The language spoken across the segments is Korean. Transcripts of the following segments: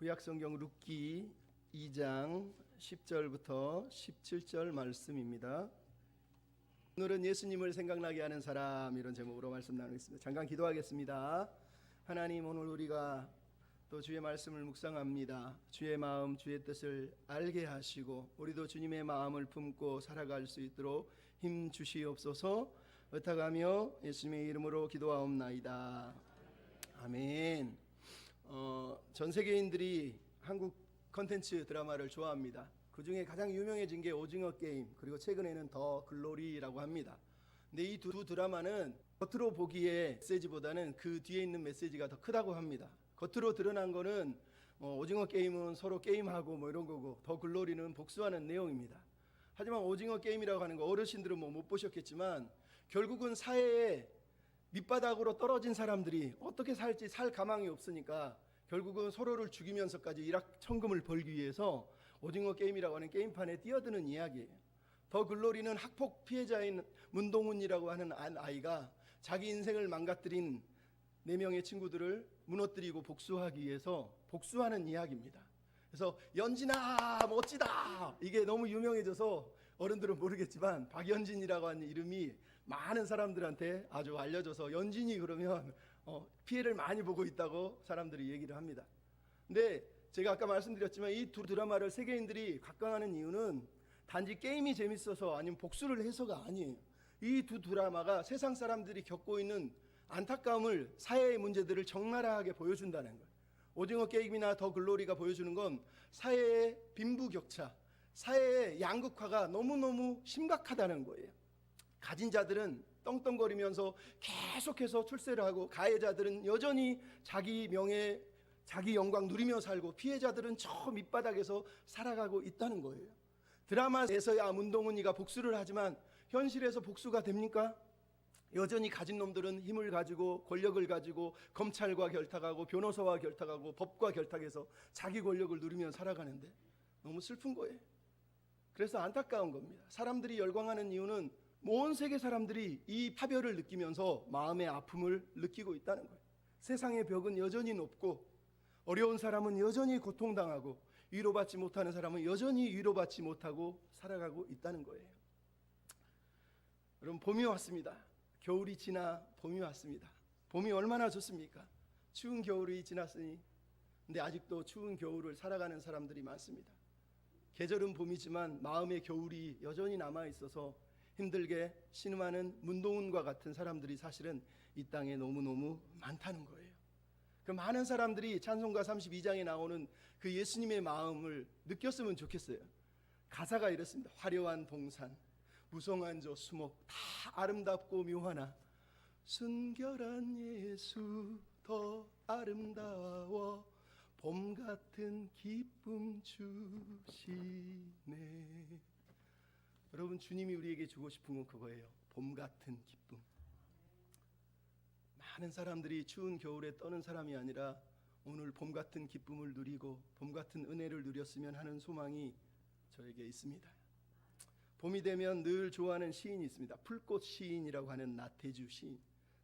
구약성경 룻기 2장 10절부터 17절 말씀입니다. 오늘은 예수님을 생각나게 하는 사람, 이런 제목으로 말씀 나누겠습니다. 잠깐 기도하겠습니다. 하나님, 오늘 우리가 또 주의 말씀을 묵상합니다. 주의 마음, 주의 뜻을 알게 하시고 우리도 주님의 마음을 품고 살아갈 수 있도록 힘 주시옵소서. 의탁하며 예수님의 이름으로 기도하옵나이다. 아멘. 전 세계인들이 한국 컨텐츠 드라마를 좋아합니다. 그 중에 가장 유명해진 게 오징어 게임, 그리고 최근에는 더 글로리라고 합니다. 근데 이 두 드라마는 겉으로 보기에 메시지보다는 그 뒤에 있는 메시지가 더 크다고 합니다. 겉으로 드러난 거는 오징어 게임은 서로 게임하고 이런 거고, 더 글로리는 복수하는 내용입니다. 하지만 오징어 게임이라고 하는 거 어르신들은 못 보셨겠지만 결국은 사회에 밑바닥으로 떨어진 사람들이 어떻게 살지 살 가망이 없으니까 결국은 서로를 죽이면서까지 일확천금을 벌기 위해서 오징어 게임이라고 하는 게임판에 뛰어드는 이야기예요. 더 글로리는 학폭 피해자인 문동훈이라고 하는 아이가 자기 인생을 망가뜨린 4명의 친구들을 무너뜨리고 복수하기 위해서 복수하는 이야기입니다. 그래서 연진아 멋지다, 이게 너무 유명해져서 어른들은 모르겠지만 박연진이라고 하는 이름이 많은 사람들한테 아주 알려져서 연진이 그러면 피해를 많이 보고 있다고 사람들이 얘기를 합니다. 근데 제가 아까 말씀드렸지만 이 두 드라마를 세계인들이 각광하는 이유는 단지 게임이 재밌어서 아니면 복수를 해서가 아니에요. 이 두 드라마가 세상 사람들이 겪고 있는 안타까움을, 사회의 문제들을 적나라하게 보여준다는 거예요. 오징어 게임이나 더 글로리가 보여주는 건 사회의 빈부격차, 사회의 양극화가 너무너무 심각하다는 거예요. 가진 자들은 떵떵거리면서 계속해서 출세를 하고, 가해자들은 여전히 자기 명예, 자기 영광 누리며 살고, 피해자들은 저 밑바닥에서 살아가고 있다는 거예요. 드라마에서야 문동훈이가 복수를 하지만 현실에서 복수가 됩니까? 여전히 가진 놈들은 힘을 가지고 권력을 가지고 검찰과 결탁하고 변호사와 결탁하고 법과 결탁해서 자기 권력을 누리며 살아가는데 너무 슬픈 거예요. 그래서 안타까운 겁니다. 사람들이 열광하는 이유는 온 세계 사람들이 이 파별을 느끼면서 마음의 아픔을 느끼고 있다는 거예요. 세상의 벽은 여전히 높고 어려운 사람은 여전히 고통당하고 위로받지 못하는 사람은 여전히 위로받지 못하고 살아가고 있다는 거예요. 여러분, 봄이 왔습니다. 겨울이 지나 봄이 왔습니다. 봄이 얼마나 좋습니까? 추운 겨울이 지났으니, 근데 아직도 추운 겨울을 살아가는 사람들이 많습니다. 계절은 봄이지만 마음의 겨울이 여전히 남아있어서 힘들게 신음하는 문동훈과 같은 사람들이 사실은 이 땅에 너무너무 많다는 거예요. 그 많은 사람들이 찬송가 32장에 나오는 그 예수님의 마음을 느꼈으면 좋겠어요. 가사가 이렇습니다. 화려한 동산, 무성한 저 수목, 다 아름답고 묘하나 순결한 예수 더 아름다워 봄 같은 기쁨 주시네. 여러분, 주님이 우리에게 주고 싶은 건 그거예요. 봄 같은 기쁨. 많은 사람들이 추운 겨울에 떠는 사람이 아니라 오늘 봄 같은 기쁨을 누리고 봄 같은 은혜를 누렸으면 하는 소망이 저에게 있습니다. 봄이 되면 늘 좋아하는 시인이 있습니다. 풀꽃 시인이라고 하는 나태주 시인.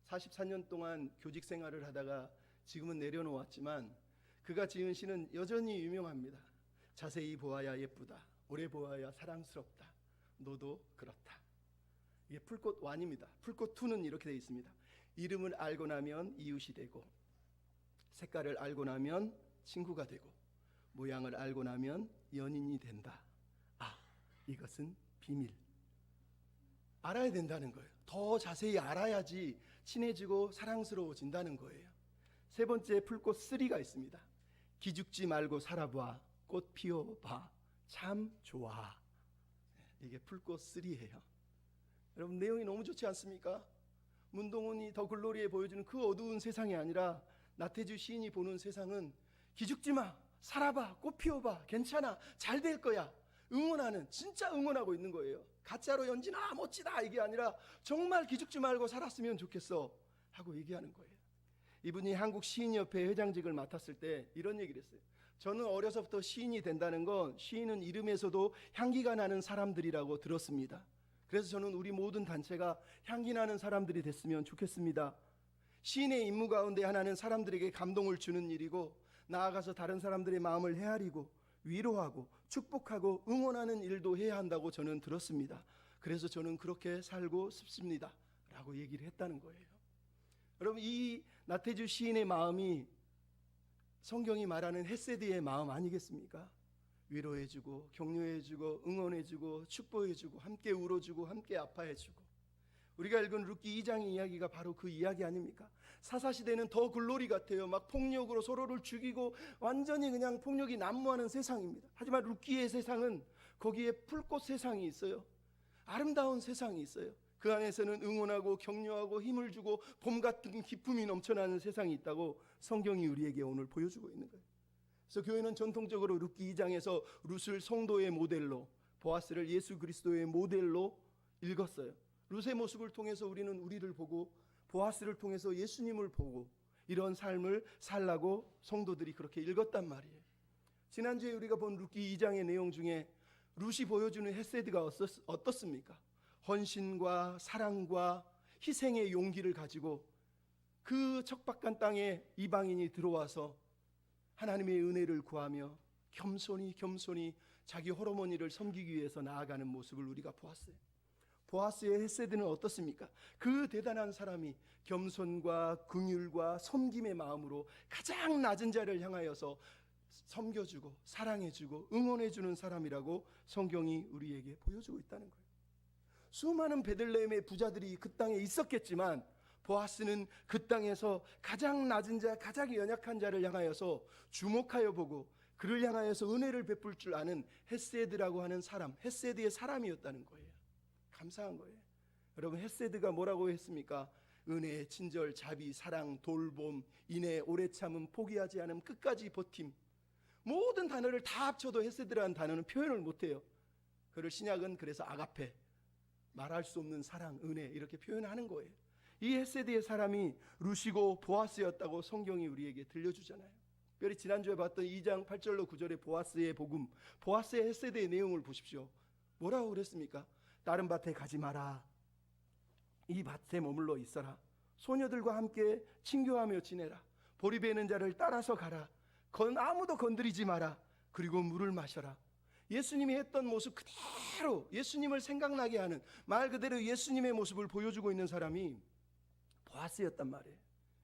44년 동안 교직 생활을 하다가 지금은 내려놓았지만 그가 지은 시는 여전히 유명합니다. 자세히 보아야 예쁘다, 오래 보아야 사랑스럽다, 너도 그렇다. 이게 풀꽃 1입니다. 풀꽃 2는 이렇게 되어 있습니다. 이름을 알고 나면 이웃이 되고, 색깔을 알고 나면 친구가 되고, 모양을 알고 나면 연인이 된다. 이것은 비밀. 알아야 된다는 거예요. 더 자세히 알아야지 친해지고 사랑스러워진다는 거예요. 세 번째, 풀꽃 3가 있습니다. 기죽지 말고 살아봐, 꽃 피워봐, 참 좋아. 이게 풀꽃 3예요. 여러분, 내용이 너무 좋지 않습니까? 문동훈이 더 글로리에 보여주는 그 어두운 세상이 아니라 나태주 시인이 보는 세상은 기죽지 마, 살아봐, 꽃 피워봐, 괜찮아, 잘 될 거야, 응원하는, 진짜 응원하고 있는 거예요. 가짜로 연진아 멋지다 이게 아니라 정말 기죽지 말고 살았으면 좋겠어 하고 얘기하는 거예요. 이분이 한국 시인협회 회장직을 맡았을 때 이런 얘기를 했어요. 저는 어려서부터 시인이 된다는 건 시인은 이름에서도 향기가 나는 사람들이라고 들었습니다. 그래서 저는 우리 모든 단체가 향기 나는 사람들이 됐으면 좋겠습니다. 시인의 임무 가운데 하나는 사람들에게 감동을 주는 일이고, 나아가서 다른 사람들의 마음을 헤아리고 위로하고 축복하고 응원하는 일도 해야 한다고 저는 들었습니다. 그래서 저는 그렇게 살고 싶습니다 라고 얘기를 했다는 거예요. 여러분, 이 나태주 시인의 마음이 성경이 말하는 헤세드의 마음 아니겠습니까? 위로해주고 격려해주고 응원해주고 축복해주고 함께 울어주고 함께 아파해주고. 우리가 읽은 룻기 2장의 이야기가 바로 그 이야기 아닙니까? 사사시대는 더 글로리 같아요. 막 폭력으로 서로를 죽이고 완전히 그냥 폭력이 난무하는 세상입니다. 하지만 룻기의 세상은 거기에 풀꽃 세상이 있어요. 아름다운 세상이 있어요. 그 안에서는 응원하고 격려하고 힘을 주고 봄 같은 기쁨이 넘쳐나는 세상이 있다고 성경이 우리에게 오늘 보여주고 있는 거예요. 그래서 교회는 전통적으로 룻기 2장에서 룻을 성도의 모델로, 보아스를 예수 그리스도의 모델로 읽었어요. 룻의 모습을 통해서 우리는 우리를 보고 보아스를 통해서 예수님을 보고 이런 삶을 살라고 성도들이 그렇게 읽었단 말이에요. 지난주에 우리가 본 룻기 2장의 내용 중에 룻이 보여주는 헤세드가 어떻습니까? 헌신과 사랑과 희생의 용기를 가지고 그 척박한 땅에 이방인이 들어와서 하나님의 은혜를 구하며 겸손히 자기 홀어머니를 섬기기 위해서 나아가는 모습을 우리가 보았어요. 보아스의 헤세드는 어떻습니까? 그 대단한 사람이 겸손과 긍휼과 섬김의 마음으로 가장 낮은 자를 향하여서 섬겨주고 사랑해주고 응원해주는 사람이라고 성경이 우리에게 보여주고 있다는 거예요. 수많은 베들레헴의 부자들이 그 땅에 있었겠지만 보아스는 그 땅에서 가장 낮은 자, 가장 연약한 자를 향하여서 주목하여 보고 그를 향하여서 은혜를 베풀 줄 아는 헤세드라고 하는 사람, 헤세드의 사람이었다는 거예요. 감사한 거예요. 여러분, 헤세드가 뭐라고 했습니까? 은혜, 친절, 자비, 사랑, 돌봄, 인애, 오래 참음, 포기하지 않음, 끝까지 버팀. 모든 단어를 다 합쳐도 헤세드라는 단어는 표현을 못해요. 그를 신약은 그래서 아가페, 말할 수 없는 사랑, 은혜 이렇게 표현하는 거예요. 이 헤세드의 사람이 룻이고 보아스였다고 성경이 우리에게 들려주잖아요. 특별히 지난주에 봤던 2장 8절로 9절의 보아스의 복음, 보아스의 헤세드의 내용을 보십시오. 뭐라고 그랬습니까? 다른 밭에 가지 마라. 이 밭에 머물러 있어라. 소녀들과 함께 친교하며 지내라. 보리베는 자를 따라서 가라. 아무도 건드리지 마라. 그리고 물을 마셔라. 예수님이 했던 모습 그대로 예수님을 생각나게 하는, 말 그대로 예수님의 모습을 보여주고 있는 사람이 보아스였단 말이에요.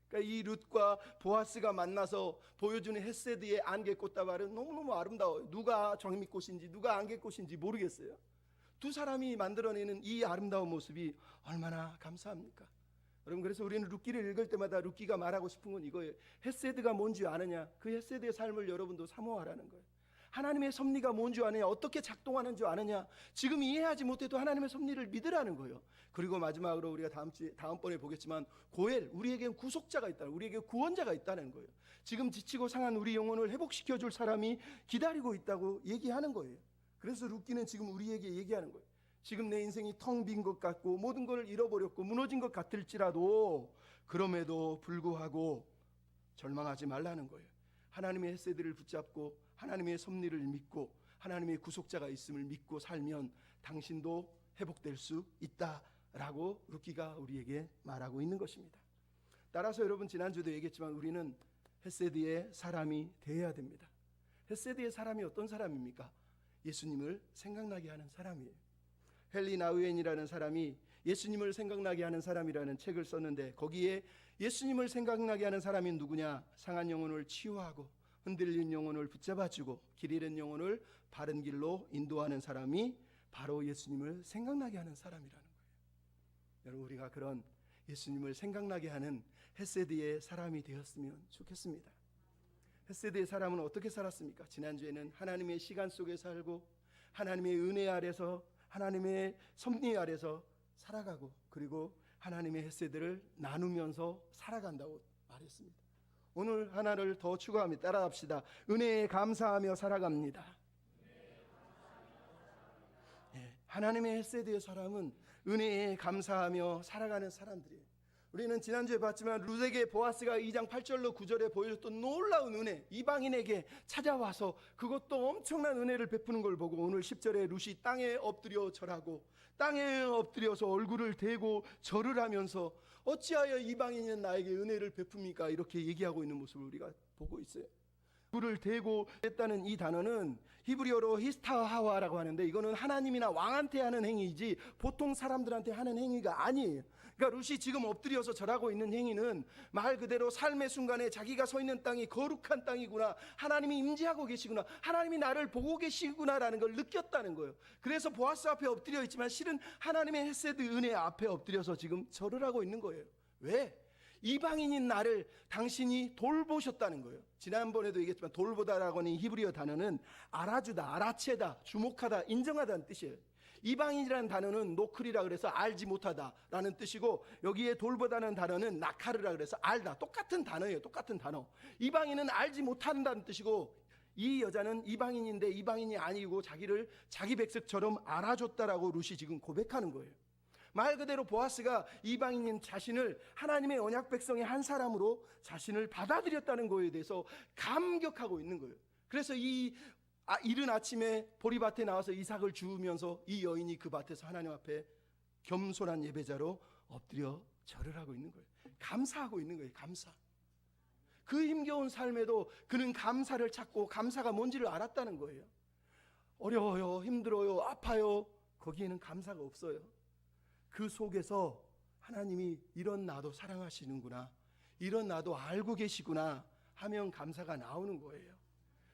그러니까 이 룻과 보아스가 만나서 보여주는 헤세드의 안개 꽃다발은 너무너무 아름다워요. 누가 장미꽃인지 누가 안개꽃인지 모르겠어요. 두 사람이 만들어내는 이 아름다운 모습이 얼마나 감사합니까? 여러분, 그래서 우리는 룻기를 읽을 때마다 룻기가 말하고 싶은 건 이거예요. 헤세드가 뭔지 아느냐? 그 헤세드의 삶을 여러분도 사모하라는 거예요. 하나님의 섭리가 뭔지 아느냐? 어떻게 작동하는 줄 아느냐? 지금 이해하지 못해도 하나님의 섭리를 믿으라는 거예요. 그리고 마지막으로 우리가 다음번에 보겠지만 고엘, 우리에겐 구속자가 있다, 우리에게 구원자가 있다는 거예요. 지금 지치고 상한 우리 영혼을 회복시켜 줄 사람이 기다리고 있다고 얘기하는 거예요. 그래서 룻기는 지금 우리에게 얘기하는 거예요. 지금 내 인생이 텅 빈 것 같고 모든 걸 잃어버렸고 무너진 것 같을지라도 그럼에도 불구하고 절망하지 말라는 거예요. 하나님의 헤세드를 붙잡고 하나님의 섭리를 믿고 하나님의 구속자가 있음을 믿고 살면 당신도 회복될 수 있다라고 룻기가 우리에게 말하고 있는 것입니다. 따라서 여러분, 지난주도 얘기했지만 우리는 헤세드의 사람이 되어야 됩니다. 헤세드의 사람이 어떤 사람입니까? 예수님을 생각나게 하는 사람이에요. 헨리 나우엔이라는 사람이 예수님을 생각나게 하는 사람이라는 책을 썼는데 거기에 예수님을 생각나게 하는 사람이 누구냐? 상한 영혼을 치유하고 흔들린 영혼을 붙잡아주고 길 잃은 영혼을 바른 길로 인도하는 사람이 바로 예수님을 생각나게 하는 사람이라는 거예요. 여러분, 우리가 그런 예수님을 생각나게 하는 헤세드의 사람이 되었으면 좋겠습니다. 헤세드의 사람은 어떻게 살았습니까? 지난주에는 하나님의 시간 속에 살고 하나님의 은혜 아래서 하나님의 섭리 아래서 살아가고 그리고 하나님의 헤세드를 나누면서 살아간다고 말했습니다. 오늘 하나를 더 추가합니다. 따라합시다. 은혜에 감사하며 살아갑니다. 하나님의 헤세드의 사람은 은혜에 감사하며 살아가는 사람들이에요. 우리는 지난주에 봤지만 룻에게 보아스가 2장 8절로 9절에 보여줬던 놀라운 은혜, 이방인에게 찾아와서 그것도 엄청난 은혜를 베푸는 걸 보고 오늘 10절에 룻이 땅에 엎드려 절하고 땅에 엎드려서 얼굴을 대고 절을 하면서 어찌하여 이방인은 나에게 은혜를 베풉니까? 이렇게 얘기하고 있는 모습을 우리가 보고 있어요. 불을 대고 했다는 이 단어는 히브리어로 히스타하와라고 하는데, 이거는 하나님이나 왕한테 하는 행위이지 보통 사람들한테 하는 행위가 아니에요. 그러니까 룻이 지금 엎드려서 절하고 있는 행위는 말 그대로 삶의 순간에 자기가 서 있는 땅이 거룩한 땅이구나, 하나님이 임재하고 계시구나, 하나님이 나를 보고 계시구나라는 걸 느꼈다는 거예요. 그래서 보아스 앞에 엎드려 있지만 실은 하나님의 헤세드 은혜 앞에 엎드려서 지금 절을 하고 있는 거예요. 왜? 이방인인 나를 당신이 돌보셨다는 거예요. 지난번에도 얘기했지만 돌보다라고 하는 히브리어 단어는 알아주다, 알아채다, 주목하다, 인정하다는 뜻이에요. 이방인이라는 단어는 노크리라 그래서 알지 못하다라는 뜻이고, 여기에 돌보다는 단어는 나카르라 그래서 알다, 똑같은 단어예요. 똑같은 단어. 이방인은 알지 못한다는 뜻이고, 이 여자는 이방인인데 이방인이 아니고 자기를 자기 백성처럼 알아줬다라고 룻이 지금 고백하는 거예요. 말 그대로 보아스가 이방인인 자신을 하나님의 언약 백성의 한 사람으로 자신을 받아들였다는 거에 대해서 감격하고 있는 거예요. 그래서 이른 아침에 보리밭에 나와서 이삭을 주우면서 이 여인이 그 밭에서 하나님 앞에 겸손한 예배자로 엎드려 절을 하고 있는 거예요. 감사하고 있는 거예요. 감사. 그 힘겨운 삶에도 그는 감사를 찾고 감사가 뭔지를 알았다는 거예요. 어려워요, 힘들어요, 아파요, 거기에는 감사가 없어요. 그 속에서 하나님이 이런 나도 사랑하시는구나, 이런 나도 알고 계시구나 하면 감사가 나오는 거예요.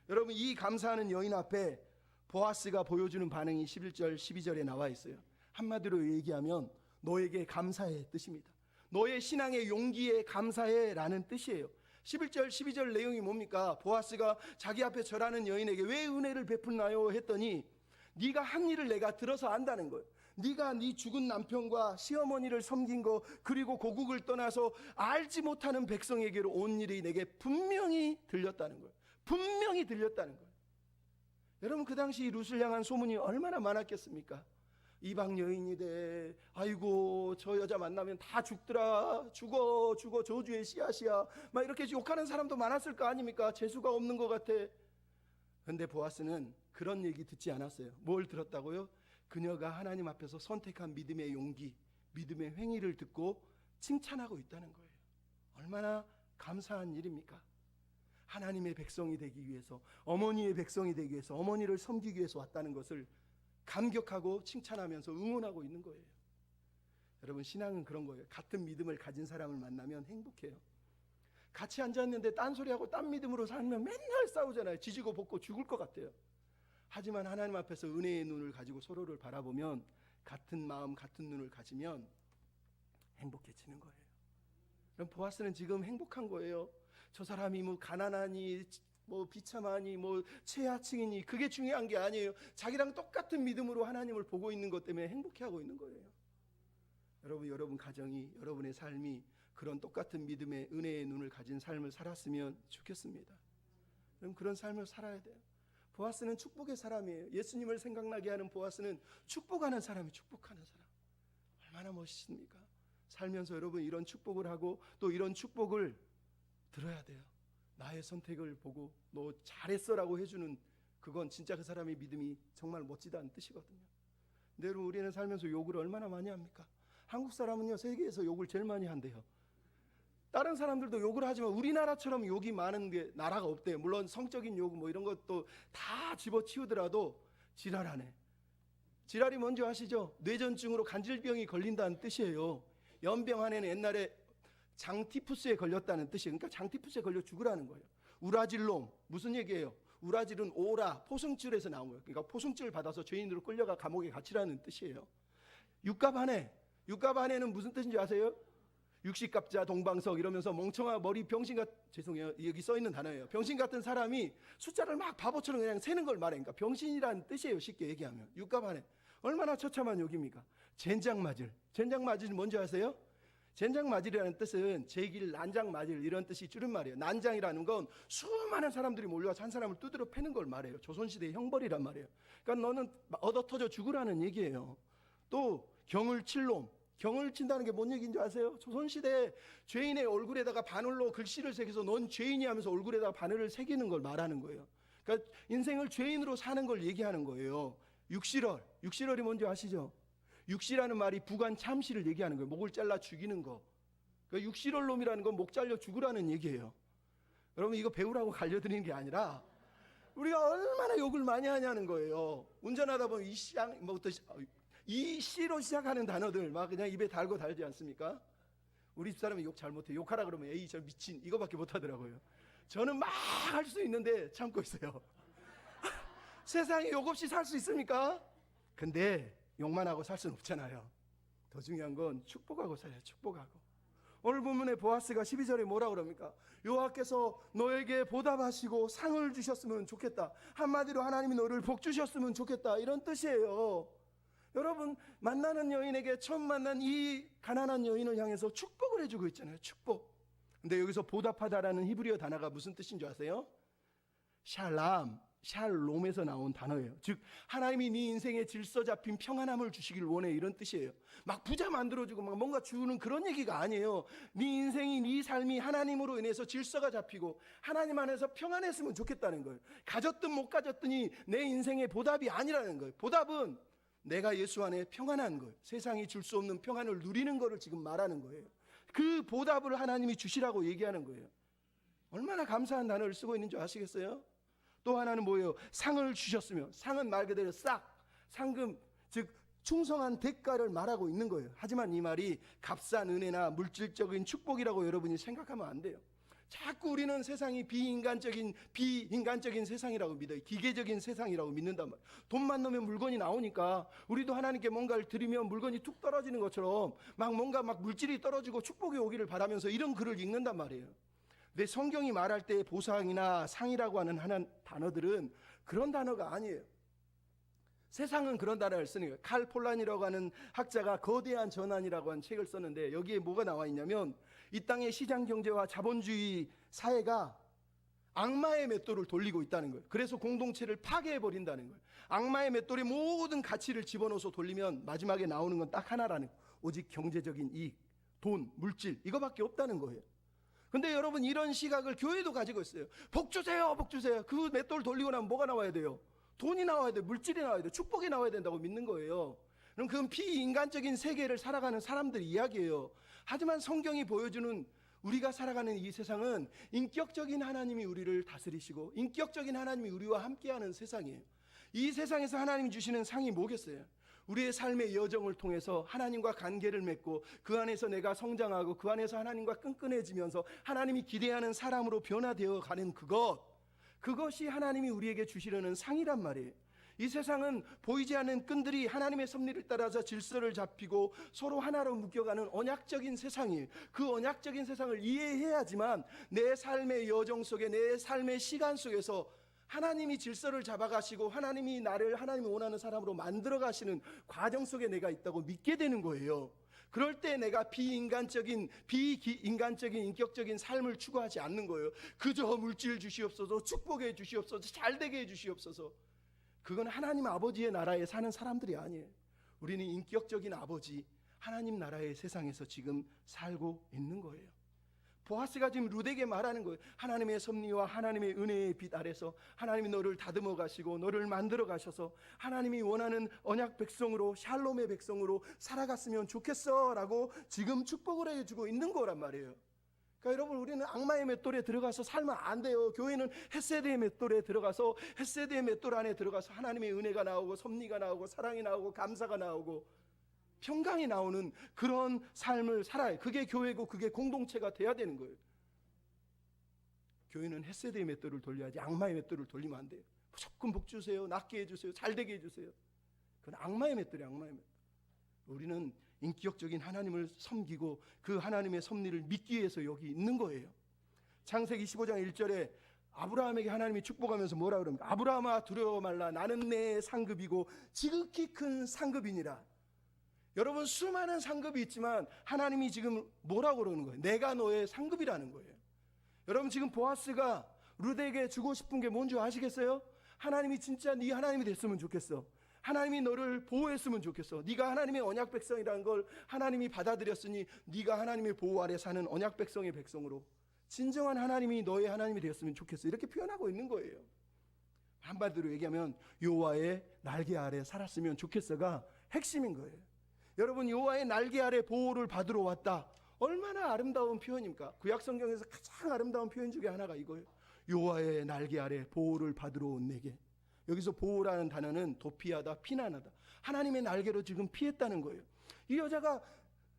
여러분, 이 감사하는 여인 앞에 보아스가 보여주는 반응이 11절 12절에 나와 있어요. 한마디로 얘기하면 너에게 감사해 뜻입니다. 너의 신앙의 용기에 감사해 라는 뜻이에요. 11절 12절 내용이 뭡니까? 보아스가 자기 앞에 절하는 여인에게 왜 은혜를 베풀나요 했더니, 네가 한 일을 내가 들어서 안다는 거예요. 네가 네 죽은 남편과 시어머니를 섬긴 거, 그리고 고국을 떠나서 알지 못하는 백성에게로 온 일이 내게 분명히 들렸다는 거예요. 분명히 들렸다는 거예요. 여러분, 그 당시 룻을 향한 소문이 얼마나 많았겠습니까? 이방 여인이대, 아이고 저 여자 만나면 다 죽더라, 죽어 저주의 씨앗이야, 막 이렇게 욕하는 사람도 많았을 거 아닙니까? 재수가 없는 것 같아. 근데 보아스는 그런 얘기 듣지 않았어요. 뭘 들었다고요? 그녀가 하나님 앞에서 선택한 믿음의 용기, 믿음의 행위를 듣고 칭찬하고 있다는 거예요. 얼마나 감사한 일입니까? 하나님의 백성이 되기 위해서, 어머니의 백성이 되기 위해서, 어머니를 섬기기 위해서 왔다는 것을 감격하고 칭찬하면서 응원하고 있는 거예요. 여러분, 신앙은 그런 거예요. 같은 믿음을 가진 사람을 만나면 행복해요. 같이 앉았는데 딴소리하고 딴 믿음으로 살면 맨날 싸우잖아요. 지지고 볶고 죽을 것 같아요. 하지만 하나님 앞에서 은혜의 눈을 가지고 서로를 바라보면, 같은 마음 같은 눈을 가지면 행복해지는 거예요. 그럼 보아스는 지금 행복한 거예요. 저 사람이 뭐 가난하니 뭐 비참하니 뭐 최하층이니 그게 중요한 게 아니에요. 자기랑 똑같은 믿음으로 하나님을 보고 있는 것 때문에 행복해하고 있는 거예요. 여러분 가정이, 여러분의 삶이 그런 똑같은 믿음의 은혜의 눈을 가진 삶을 살았으면 좋겠습니다. 그럼 그런 삶을 살아야 돼요. 보아스는 축복의 사람이에요. 예수님을 생각나게 하는 보아스는 축복하는 사람이 축복하는 사람. 얼마나 멋있습니까? 살면서 여러분 이런 축복을 하고 또 이런 축복을 들어야 돼요. 나의 선택을 보고 너 잘했어라고 해주는, 그건 진짜 그 사람의 믿음이 정말 멋지다는 뜻이거든요. 근데 여러분, 우리는 살면서 욕을 얼마나 많이 합니까? 한국 사람은요, 세계에서 욕을 제일 많이 한대요. 다른 사람들도 욕을 하지만 우리나라처럼 욕이 많은 게 나라가 없대요. 물론 성적인 욕 뭐 이런 것도 다 집어치우더라도 지랄하네. 지랄이 뭔지 아시죠? 뇌전증으로 간질병이 걸린다는 뜻이에요. 연병 안에는 옛날에 장티푸스에 걸렸다는 뜻이에요. 그러니까 장티푸스에 걸려 죽으라는 거예요. 우라질놈, 무슨 얘기예요? 우라질은 오라, 포승줄에서 나온 거예요. 그러니까 포승줄 받아서 죄인으로 끌려가 감옥에 갇히라는 뜻이에요. 육갑한해는 무슨 뜻인지 아세요? 육식갑자 동방석 이러면서 멍청한 머리 죄송해요, 여기 써 있는 단어예요. 병신 같은 사람이 숫자를 막 바보처럼 그냥 세는 걸 말해. 그러니까 병신이라는 뜻이에요, 쉽게 얘기하면. 육갑한해. 얼마나 처참한 욕입니까? 젠장맞을. 젠장맞을이 뭔지 아세요? 젠장맞을이라는 뜻은 제길, 난장맞을 이런 뜻이 줄임말이에요. 난장이라는 건 수많은 사람들이 몰려와서 한 사람을 두드려 패는 걸 말해요. 조선시대의 형벌이란 말이에요. 그러니까 너는 얻어터져 죽으라는 얘기예요. 또 경을 칠놈. 경을 친다는 게 뭔 얘기인지 아세요? 조선시대에 죄인의 얼굴에다가 바늘로 글씨를 새겨서 넌 죄인이 하면서 얼굴에다가 바늘을 새기는 걸 말하는 거예요. 그러니까 인생을 죄인으로 사는 걸 얘기하는 거예요. 육실월. 육실월이 뭔지 아시죠? 육시라는 말이 부관 참시를 얘기하는 거예요. 목을 잘라 죽이는 거. 그러니까 육실월 놈이라는 건 목 잘려 죽으라는 얘기예요. 여러분 이거 배우라고 갈려드리는 게 아니라 우리가 얼마나 욕을 많이 하냐는 거예요. 운전하다 보면 이 씨로 시작하는 단어들 막 그냥 입에 달고 달지 않습니까? 우리 집사람이 욕 잘 못해. 욕하라 그러면 에이 저 미친 이거밖에 못하더라고요. 저는 막 할 수 있는데 참고 있어요. 세상에 욕 없이 살 수 있습니까? 근데 욕만 하고 살 수는 없잖아요. 더 중요한 건 축복하고 살아요. 축복하고. 오늘 본문에 보아스가 12절에 뭐라 그럽니까? 여호와께서 너에게 보답하시고 상을 주셨으면 좋겠다. 한마디로 하나님이 너를 복 주셨으면 좋겠다. 이런 뜻이에요. 여러분 만나는 여인에게 처음 만난 이 가난한 여인을 향해서 축복을 해주고 있잖아요. 축복. 근데 여기서 보답하다라는 히브리어 단어가 무슨 뜻인 줄 아세요? 샬롬에서 나온 단어예요. 즉 하나님이 네 인생에 질서 잡힌 평안함을 주시길 원해, 이런 뜻이에요. 막 부자 만들어주고 막 뭔가 주는 그런 얘기가 아니에요. 네 인생이, 네 삶이 하나님으로 인해서 질서가 잡히고 하나님 안에서 평안했으면 좋겠다는 거예요. 가졌든 못 가졌든이 내 인생의 보답이 아니라는 거예요. 보답은 내가 예수 안에 평안한 거예요. 세상이 줄 수 없는 평안을 누리는 거를 지금 말하는 거예요. 그 보답을 하나님이 주시라고 얘기하는 거예요. 얼마나 감사한 단어를 쓰고 있는 줄 아시겠어요? 또 하나는 뭐예요? 상을 주셨으며, 상은 말 그대로 상금, 즉 충성한 대가를 말하고 있는 거예요. 하지만 이 말이 값싼 은혜나 물질적인 축복이라고 여러분이 생각하면 안 돼요. 자꾸 우리는 세상이 비인간적인 세상이라고 믿어요. 기계적인 세상이라고 믿는단 말이에요. 돈만 넣으면 물건이 나오니까 우리도 하나님께 뭔가를 드리면 물건이 툭 떨어지는 것처럼 막 뭔가 막 물질이 떨어지고 축복이 오기를 바라면서 이런 글을 읽는단 말이에요. 근데 성경이 말할 때 보상이나 상이라고 하는 단어들은 그런 단어가 아니에요. 세상은 그런 단어를 쓰는 거예요. 칼 폴란이라고 하는 학자가 거대한 전환이라고 하는 책을 썼는데 여기에 뭐가 나와 있냐면 이 땅의 시장 경제와 자본주의 사회가 악마의 맷돌을 돌리고 있다는 거예요. 그래서 공동체를 파괴해 버린다는 거예요. 악마의 맷돌에 모든 가치를 집어넣어서 돌리면 마지막에 나오는 건 딱 하나라는 거예요. 오직 경제적인 이익, 돈, 물질 이거밖에 없다는 거예요. 근데 여러분 이런 시각을 교회도 가지고 있어요. 복 주세요, 복 주세요. 그 맷돌 돌리고 나면 뭐가 나와야 돼요? 돈이 나와야 돼요. 물질이 나와야 돼요. 축복이 나와야 된다고 믿는 거예요. 그럼 그건 비인간적인 세계를 살아가는 사람들 이야기예요. 하지만 성경이 보여주는 우리가 살아가는 이 세상은 인격적인 하나님이 우리를 다스리시고 인격적인 하나님이 우리와 함께하는 세상이에요. 이 세상에서 하나님이 주시는 상이 뭐겠어요? 우리의 삶의 여정을 통해서 하나님과 관계를 맺고 그 안에서 내가 성장하고 그 안에서 하나님과 끈끈해지면서 하나님이 기대하는 사람으로 변화되어 가는 그것이 하나님이 우리에게 주시려는 상이란 말이에요. 이 세상은 보이지 않는 끈들이 하나님의 섭리를 따라서 질서를 잡히고 서로 하나로 묶여가는 언약적인 세상이에요. 그 언약적인 세상을 이해해야지만 내 삶의 여정 속에, 내 삶의 시간 속에서 하나님이 질서를 잡아가시고 하나님이 나를 하나님이 원하는 사람으로 만들어 가시는 과정 속에 내가 있다고 믿게 되는 거예요. 그럴 때 내가 비인간적인 인격적인 삶을 추구하지 않는 거예요. 그저 물질 주시옵소서, 축복해 주시옵소서, 잘되게 해 주시옵소서. 그건 하나님 아버지의 나라에 사는 사람들이 아니에요. 우리는 인격적인 아버지 하나님 나라의 세상에서 지금 살고 있는 거예요. 보아스가 지금 룻에게 말하는 거예요. 하나님의 섭리와 하나님의 은혜의 빛 아래서 하나님이 너를 다듬어 가시고 너를 만들어 가셔서 하나님이 원하는 언약 백성으로, 샬롬의 백성으로 살아갔으면 좋겠어 라고 지금 축복을 해주고 있는 거란 말이에요. 그러니까 여러분 우리는 악마의 맷돌에 들어가서 살면 안 돼요. 교회는 헷세드의 맷돌에 들어가서 헷세드의 맷돌 안에 들어가서 하나님의 은혜가 나오고 섭리가 나오고 사랑이 나오고 감사가 나오고 평강이 나오는 그런 삶을 살아요. 그게 교회고 그게 공동체가 돼야 되는 거예요. 교회는 헷세드의 맷돌을 돌려야지 악마의 맷돌을 돌리면 안 돼요. 무조건 복 주세요, 낫게 해주세요, 잘되게 해주세요. 그건 악마의 맷돌이에요. 악마의 맷돌. 우리는 인격적인 하나님을 섬기고 그 하나님의 섭리를 믿기 위해서 여기 있는 거예요. 창세기 15장 1절에 아브라함에게 하나님이 축복하면서 뭐라 그럽니까? 아브라함아 두려워 말라, 나는 내 상급이고 지극히 큰 상급이니라. 여러분 수많은 상급이 있지만 하나님이 지금 뭐라고 그러는 거예요? 내가 너의 상급이라는 거예요. 여러분 지금 보아스가 룻에게 주고 싶은 게 뭔지 아시겠어요? 하나님이 진짜 네 하나님이 됐으면 좋겠어. 하나님이 너를 보호했으면 좋겠어. 네가 하나님의 언약 백성이라는 걸 하나님이 받아들였으니 네가 하나님의 보호 아래 사는 언약 백성의 백성으로 진정한 하나님이 너의 하나님이 되었으면 좋겠어. 이렇게 표현하고 있는 거예요. 한마디로 얘기하면 여호와의 날개 아래 살았으면 좋겠어가 핵심인 거예요. 여러분 여호와의 날개 아래 보호를 받으러 왔다. 얼마나 아름다운 표현입니까? 구약 성경에서 가장 아름다운 표현 중에 하나가 이거예요. 여호와의 날개 아래 보호를 받으러 온 내게. 여기서 보호라는 단어는 도피하다, 피난하다. 하나님의 날개로 지금 피했다는 거예요. 이 여자가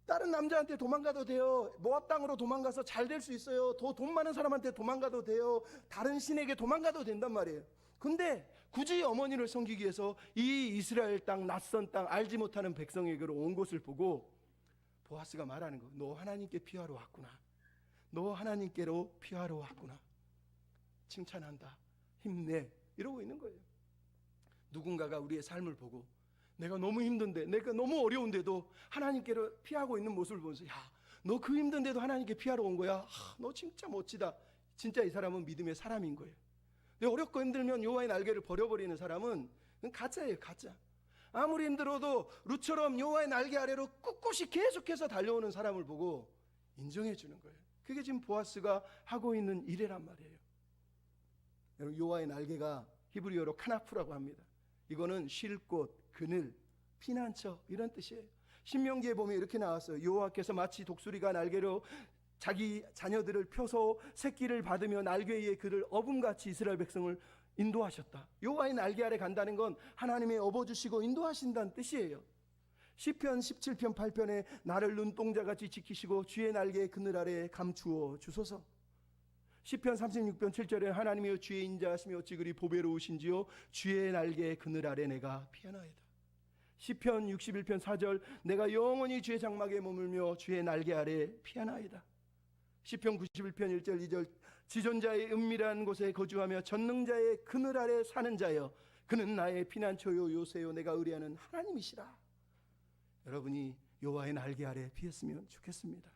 다른 남자한테 도망가도 돼요. 모압 땅으로 도망가서 잘 될 수 있어요. 더 돈 많은 사람한테 도망가도 돼요. 다른 신에게 도망가도 된단 말이에요. 근데 굳이 어머니를 섬기기 위해서 이 이스라엘 땅, 낯선 땅, 알지 못하는 백성에게로 온 것을 보고 보아스가 말하는 거, 너 하나님께 피하러 왔구나. 너 하나님께로 피하러 왔구나. 칭찬한다. 힘내. 이러고 있는 거예요. 누군가가 우리의 삶을 보고 내가 너무 힘든데, 내가 너무 어려운데도 하나님께로 피하고 있는 모습을 보면서, 야, 너 그 힘든데도 하나님께 피하러 온 거야. 너 진짜 멋지다. 진짜 이 사람은 믿음의 사람인 거예요. 근데 어렵고 힘들면 여호와의 날개를 버려버리는 사람은 그건 가짜예요. 가짜. 아무리 힘들어도 룻처럼 여호와의 날개 아래로 꿋꿋이 계속해서 달려오는 사람을 보고 인정해 주는 거예요. 그게 지금 보아스가 하고 있는 일이란 말이에요. 여러분, 여호와의 날개가 히브리어로 카나프라고 합니다. 이거는 쉴 곳, 그늘, 피난처 이런 뜻이에요. 신명기에 보면 이렇게 나왔어요. 여호와께서 마치 독수리가 날개로 자기 자녀들을 펴서 새끼를 받으며 날개 위에 그를 어음같이 이스라엘 백성을 인도하셨다. 여호와의 날개 아래 간다는 건 하나님의 업어주시고 인도하신다는 뜻이에요. 시편 17편 8편에 나를 눈동자같이 지키시고 주의 날개의 그늘 아래 감추어 주소서. 시편 36편 7절에 하나님이여 주의 인자하시며 어찌 그리 보배로우신지요 주의 날개의 그늘 아래 내가 피하나이다. 시편 61편 4절 내가 영원히 주의 장막에 머물며 주의 날개 아래 피하나이다. 시편 91편 1절 2절 지존자의 은밀한 곳에 거주하며 전능자의 그늘 아래 사는 자여 그는 나의 피난처요 요새요 내가 의뢰하는 하나님이시라. 여러분이 여호와의 날개 아래 피했으면 좋겠습니다.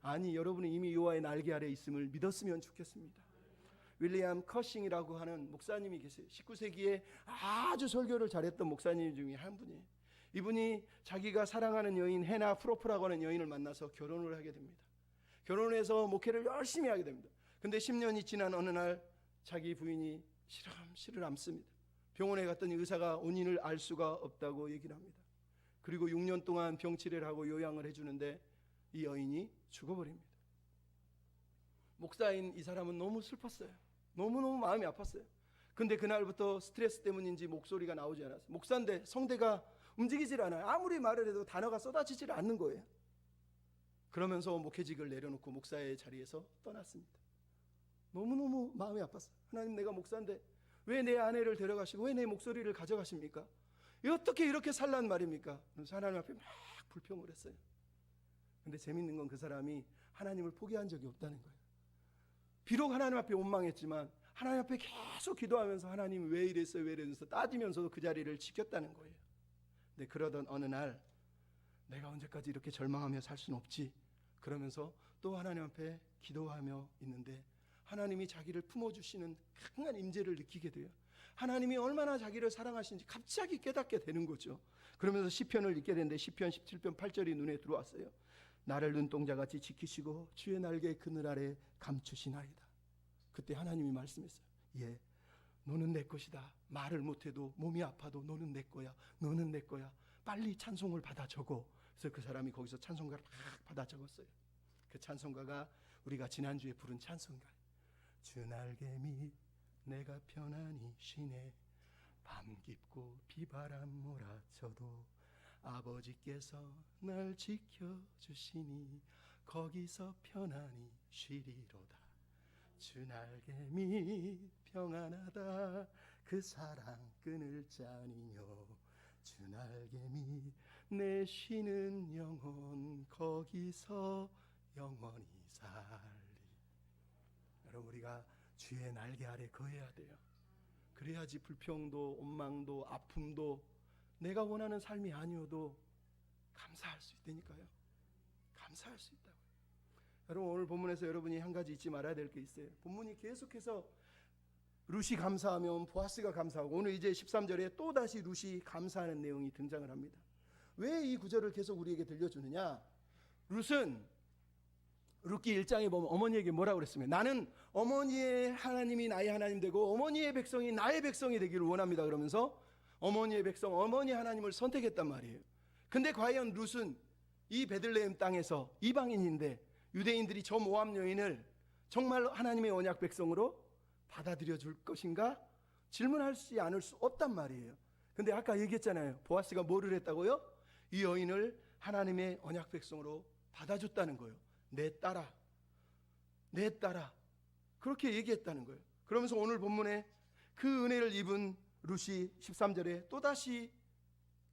아니, 여러분이 이미 여호와의 날개 아래 있음을 믿었으면 좋겠습니다. 윌리엄 커싱이라고 하는 목사님이 계세요. 19세기에 아주 설교를 잘했던 목사님 중에 한 분이에요. 이분이 자기가 사랑하는 여인 헤나 프로프라고 하는 여인을 만나서 결혼을 하게 됩니다. 결혼해서 목회를 열심히 하게 됩니다. 근데 10년이 지난 어느 날 자기 부인이 실을 앓습니다. 병원에 갔더니 의사가 원인을 알 수가 없다고 얘기를 합니다. 그리고 6년 동안 병치레를 하고 요양을 해주는데 이 여인이 죽어버립니다. 목사인 이 사람은 너무 슬펐어요. 너무너무 마음이 아팠어요. 근데 그날부터 스트레스 때문인지 목소리가 나오지 않았어요. 목사인데 성대가 움직이질 않아요. 아무리 말을 해도 단어가 쏟아지질 않는 거예요. 그러면서 목회직을 내려놓고 목사의 자리에서 떠났습니다. 너무너무 마음이 아팠어요. 하나님, 내가 목사인데 왜 내 아내를 데려가시고 왜 내 목소리를 가져가십니까? 어떻게 이렇게 살란 말입니까? 그래서 하나님 앞에 막 불평을 했어요. 근데 재밌는 건 그 사람이 하나님을 포기한 적이 없다는 거예요. 비록 하나님 앞에 원망했지만 하나님 앞에 계속 기도하면서 하나님 왜 이랬어요? 왜 이랬어요? 따지면서도 그 자리를 지켰다는 거예요. 근데 그러던 어느 날 내가 언제까지 이렇게 절망하며 살 수는 없지. 그러면서 또 하나님 앞에 기도하며 있는데 하나님이 자기를 품어주시는 강한 임재를 느끼게 돼요. 하나님이 얼마나 자기를 사랑하시는지 갑자기 깨닫게 되는 거죠. 그러면서 시편을 읽게 되는데 시편 17편 8절이 눈에 들어왔어요. 나를 눈동자같이 지키시고 주의 날개 그늘 아래 감추시나이다. 그때 하나님이 말씀했어요. 예, 너는 내 것이다. 말을 못해도 몸이 아파도 너는 내 거야. 너는 내 거야. 빨리 찬송을 받아 적어. 그래서 그 사람이 거기서 찬송가를 막 받아 적었어요. 그 찬송가가 우리가 지난주에 부른 찬송가. 주 날개 밑 내가 편안히 쉬네. 밤 깊고 비바람 몰아쳐도 아버지께서 날 지켜주시니 거기서 편안히 쉬리로다. 주 날개 밑 평안하다. 그 사랑 끊을 자니요. 주 날개 밑 내 쉬는 영혼 거기서 영원히 살리. 여러분, 우리가 주의 날개 아래 거해야 돼요. 그래야지 불평도 원망도 아픔도 내가 원하는 삶이 아니어도 감사할 수 있다니까요. 감사할 수 있다고요. 여러분, 오늘 본문에서 여러분이 한 가지 잊지 말아야 될 게 있어요. 본문이 계속해서 룻이 감사하면 보아스가 감사하고 오늘 이제 13절에 또다시 룻이 감사하는 내용이 등장을 합니다. 왜 이 구절을 계속 우리에게 들려주느냐? 룻은 룻기 1장에 보면 어머니에게 뭐라고 그랬습니까? 나는 어머니의 하나님이 나의 하나님 되고 어머니의 백성이 나의 백성이 되기를 원합니다. 그러면서 어머니의 백성, 어머니 하나님을 선택했단 말이에요. 근데 과연 룻은 이 베들레헴 땅에서 이방인인데 유대인들이 저 모압 여인을 정말 하나님의 언약 백성으로 받아들여 줄 것인가? 질문하지 않을 수 없단 말이에요. 근데 아까 얘기했잖아요. 보아스가 뭐를 했다고요? 이 여인을 하나님의 언약 백성으로 받아줬다는 거예요. 내 딸아, 내 딸아, 그렇게 얘기했다는 거예요. 그러면서 오늘 본문에 그 은혜를 입은 룻이 13절에 또다시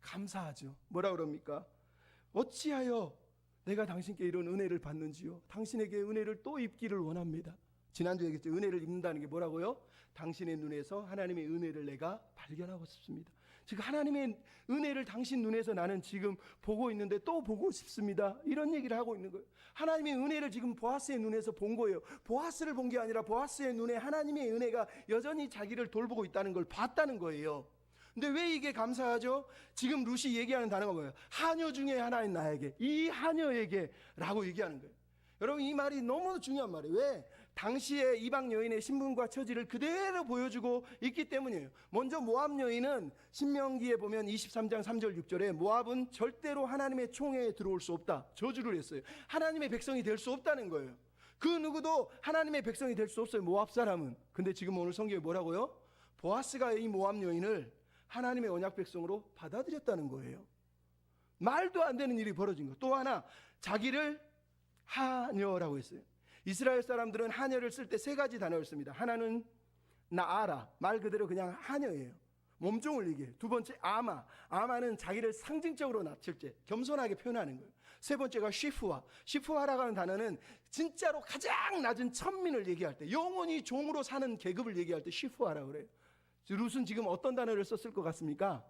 감사하죠. 뭐라 그럽니까? 어찌하여 내가 당신께 이런 은혜를 받는지요? 당신에게 은혜를 또 입기를 원합니다. 지난주에 얘기했죠. 은혜를 입는다는 게 뭐라고요? 당신의 눈에서 하나님의 은혜를 내가 발견하고 싶습니다. 즉 하나님의 은혜를 당신 눈에서 나는 지금 보고 있는데 또 보고 싶습니다. 이런 얘기를 하고 있는 거예요. 하나님의 은혜를 지금 보아스의 눈에서 본 거예요. 보아스를 본 게 아니라 보아스의 눈에 하나님의 은혜가 여전히 자기를 돌보고 있다는 걸 봤다는 거예요. 근데 왜 이게 감사하죠? 지금 룻이 얘기하는 단어가 뭐예요? 하녀 중에 하나인 나에게, 이 하녀에게 라고 얘기하는 거예요. 여러분 이 말이 너무 중요한 말이에요. 왜? 당시의 이방 여인의 신분과 처지를 그대로 보여주고 있기 때문이에요. 먼저 모압 여인은 신명기에 보면 23장 3절 6절에 모압은 절대로 하나님의 총회에 들어올 수 없다 저주를 했어요. 하나님의 백성이 될 수 없다는 거예요. 그 누구도 하나님의 백성이 될 수 없어요, 모압 사람은. 근데 지금 오늘 성경에 뭐라고요? 보아스가 이 모압 여인을 하나님의 언약 백성으로 받아들였다는 거예요. 말도 안 되는 일이 벌어진 거. 또 하나, 자기를 하녀라고 했어요. 이스라엘 사람들은 하녀를 쓸 때 세 가지 단어를 씁니다. 하나는 나아라, 말 그대로 그냥 하녀예요. 몸종을 얘기해요. 두 번째 아마, 아마는 자기를 상징적으로 낮출 때 겸손하게 표현하는 거예요. 세 번째가 시프와, 시프와라고 하는 단어는 진짜로 가장 낮은 천민을 얘기할 때, 영원히 종으로 사는 계급을 얘기할 때 시프와라고 그래요. 룻은 지금 어떤 단어를 썼을 것 같습니까?